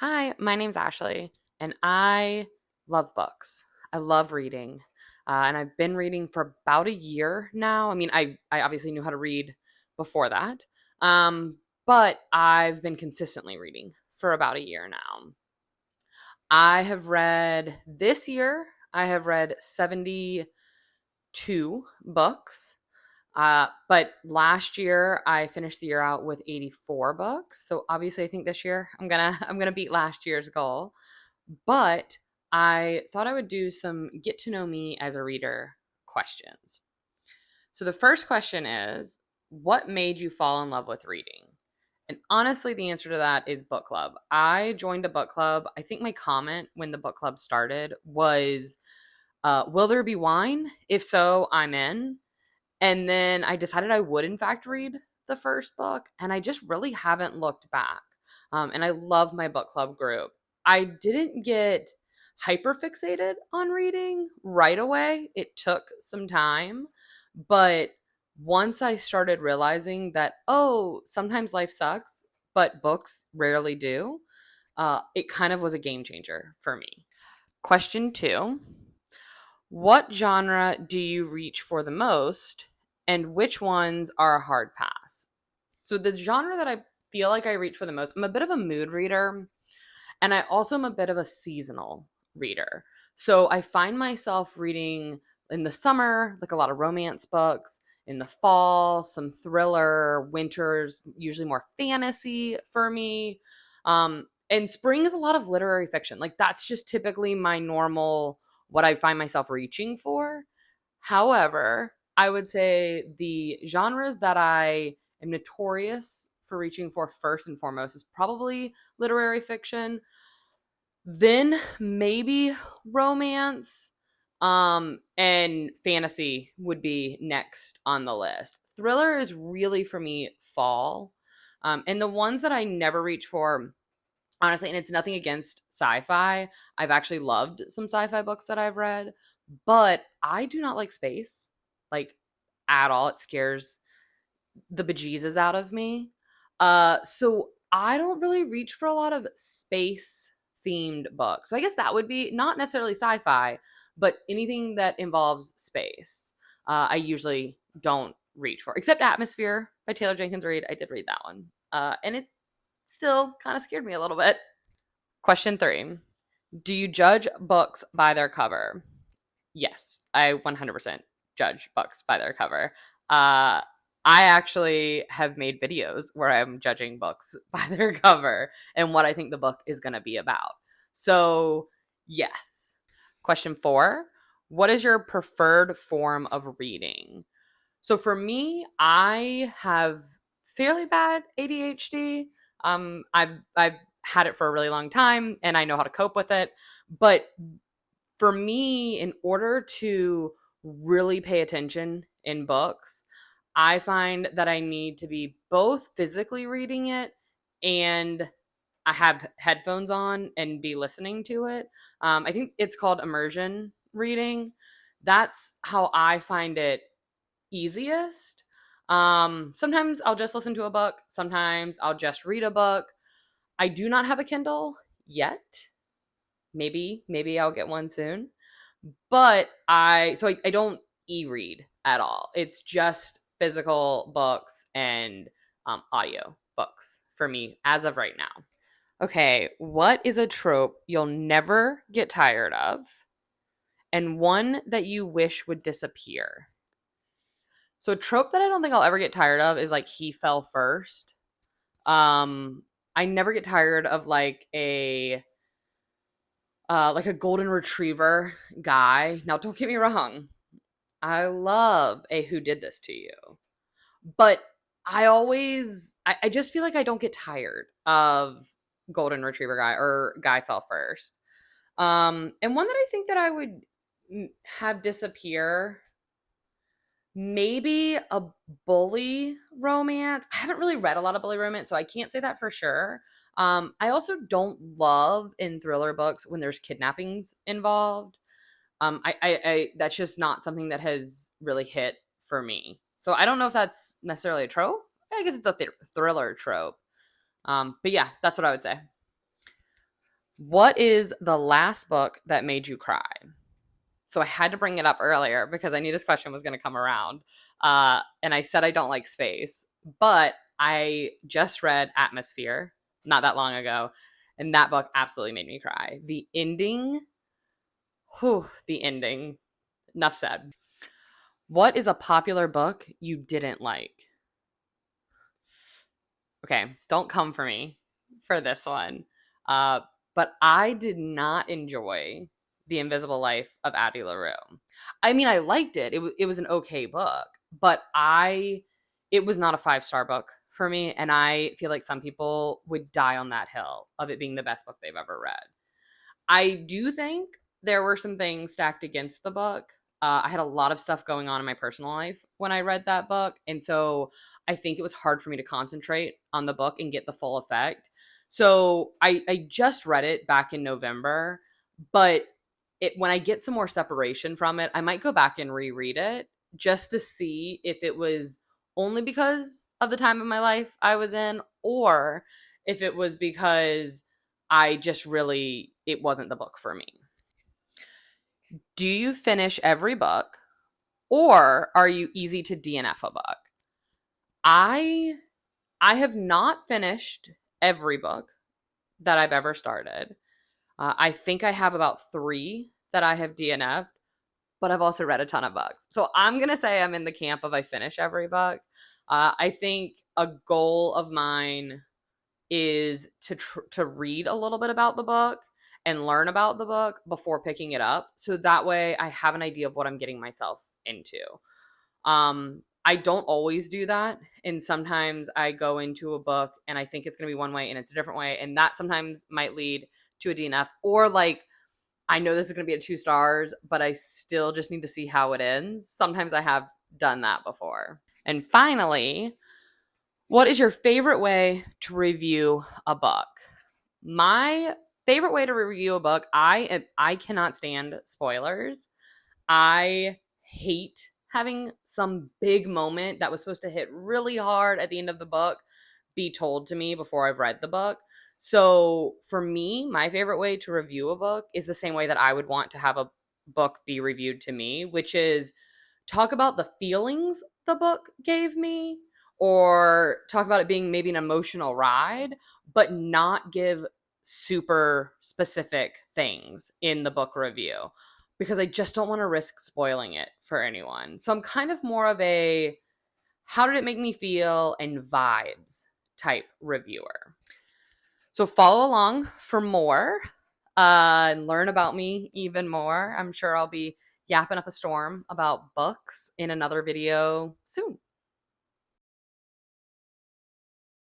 Hi, my name's Ashley, and I love books. I love reading, and I've been reading for about a year now. I obviously knew how to read before that, but I've been consistently reading for about a year now. I have read this year, I have read 72 books. But last year I finished the year out with 84 books. So obviously I think this year I'm gonna beat last year's goal. But I thought I would do some get to know me as a reader questions. So the first question is, what made you fall in love with reading? And honestly, the answer to that is book club. I joined a book club. I think my comment when the book club started was, will there be wine? If so, I'm in. And then I decided I would, in fact, read the first book, and I just really haven't looked back. And I love my book club group. I didn't get hyper fixated on reading right away. It took some time, but once I started realizing that, oh, sometimes life sucks, but books rarely do, it kind of was a game changer for me. Question two: what genre do you reach for the most, and which ones are a hard pass? So, the genre that I feel like I reach for the most, I'm a bit of a mood reader, and I also am a bit of a seasonal reader. So, I find myself reading in the summer, like a lot of romance books, in the fall, some thriller, winters, usually more fantasy for me. And spring is a lot of literary fiction. Like, that's just typically my normal, what I find myself reaching for. However, I would say the genres that I am notorious for reaching for first and foremost is probably literary fiction, then maybe romance, and fantasy would be next on the list. Thriller is really for me fall. And the ones that I never reach for, honestly, and it's nothing against sci-fi. I've actually loved some sci-fi books that I've read, but I do not like space, like, at all. It scares the bejesus out of me. So I don't really reach for a lot of space themed books. So I guess that would be not necessarily sci-fi, but anything that involves space. I usually don't reach for, except Atmosphere by Taylor Jenkins Reid. I did read that one, and it still kind of scared me a little bit. Question three: do you judge books by their cover? Yes, I 100% judge books by their cover. Uh, I actually have made videos where I'm judging books by their cover and what I think the book is going to be about. So, yes. Question four: what is your preferred form of reading? So, for me, I have fairly bad ADHD. I've had it for a really long time and I know how to cope with it. But for me, in order to really pay attention in books, I find that I need to be both physically reading it and I have headphones on and be listening to it. I think it's called immersion reading. That's how I find it easiest. Sometimes I'll just listen to a book, sometimes I'll just read a book. I do not have a Kindle yet. Maybe I'll get one soon. But I don't e-read at all. It's just physical books and audio books for me as of right now. Okay, what is a trope you'll never get tired of and one that you wish would disappear? So a trope that I don't think I'll ever get tired of is like he fell first. I never get tired of like a golden retriever guy. Now, don't get me wrong. I love a who did this to you. But I just feel like I don't get tired of golden retriever guy or guy fell first. And one that I think that I would have disappear, maybe a bully romance. I haven't really read a lot of bully romance, so I can't say that for sure. I also don't love in thriller books when there's kidnappings involved. I that's just not something that has really hit for me. So I don't know if that's necessarily a trope. I guess it's a thriller trope. But yeah, that's what I would say. What is the last book that made you cry? So I had to bring it up earlier because I knew this question was going to come around. And I said I don't like space, but I just read Atmosphere not that long ago, and that book absolutely made me cry. The ending, whew, the ending. Enough said. What is a popular book you didn't like? Okay, don't come for me for this one. Uh, but I did not enjoy The Invisible Life of Addie LaRue. I mean, I liked it. It was an okay book, but it was not a 5-star book for me. And I feel like some people would die on that hill of it being the best book they've ever read. I do think there were some things stacked against the book. I had a lot of stuff going on in my personal life when I read that book. And so I think it was hard for me to concentrate on the book and get the full effect. So I just read it back in November, but when I get some more separation from it, I might go back and reread it just to see if it was only because of the time of my life I was in, or if it was because I just really, it wasn't the book for me. Do you finish every book, or are you easy to DNF a book? I I have not finished every book that I've ever started. I think I have about 3 that I have DNF'd, but I've also read a ton of books. So I'm going to say I'm in the camp of I finish every book. I think a goal of mine is to read a little bit about the book and learn about the book before picking it up, so that way I have an idea of what I'm getting myself into. I don't always do that, and sometimes I go into a book and I think it's going to be one way and it's a different way, and that sometimes might lead to a DNF, or like I know this is going to be at 2 stars, but I still just need to see how it ends. Sometimes I have done that before. And finally, what is your favorite way to review a book? My favorite way to review a book, I cannot stand spoilers. I hate having some big moment that was supposed to hit really hard at the end of the book be told to me before I've read the book. So for me, my favorite way to review a book is the same way that I would want to have a book be reviewed to me, which is talk about the feelings the book gave me, or talk about it being maybe an emotional ride, but not give super specific things in the book review because I just don't want to risk spoiling it for anyone. So I'm kind of more of a how did it make me feel and vibes type reviewer. So follow along for more and learn about me even more. I'm sure I'll be yapping up a storm about books in another video soon.